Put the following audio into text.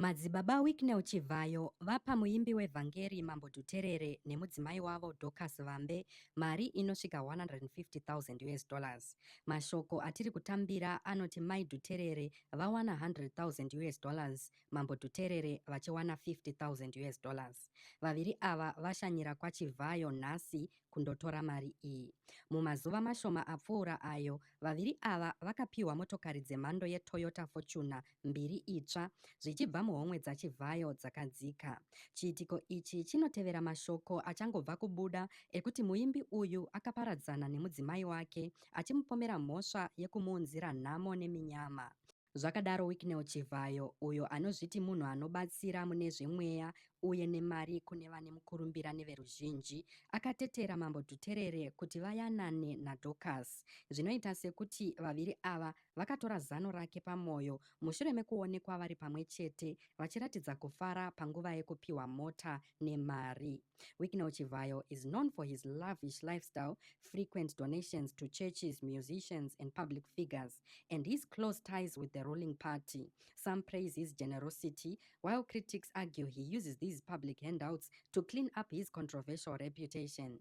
Madzibaba Wicknell Chivayo vapa muimbi wevhangeri Mambo Duterere nemudzimai wavo Dorcas Vambe mari inosvika $150,000. Mashoko atiri kutambira anoti Mai Duterere vawana $100,000, Mambo Duterere vachiwana $50,000. Vaviri ava vashanyira kwaChivayo nhasi kundotora mari iyi. Mumazuva mashoma apfuura ayo, vaviri ava vakapiwa motokari dzemhando yeToyota Fortuner mbiri itsva zvichibva muhomwe dzaChivayo dzakadzika. Chiitiko ichi chinotevera mashoko achangobva kubuda ekuti muimbi uyu akaparadzana nemudzimai wake achimupomera mhosva yekumuunzira nhamo neminyama. Zvakadaro Wicknell Chivayo, uyo anozviti munhu anobatsira mune zvemweya uye nemari kune vane mukurumbira neveruzhinji, akatetera Mambo Duterere kuti vayanane naDorcas. Zvinoita sekuti vaviri ava vakatora zano rake pamwoyo mushure mekuonekwa vari pamwe chete vachiratidza kufara panguva yekupiwa mota nemari. Wicknell Chivayo is known for his lavish lifestyle, frequent donations to churches, musicians, and public figures, and his close ties with the ruling party. Some praise his generosity, while critics argue he uses these public handouts to clean up his controversial reputation.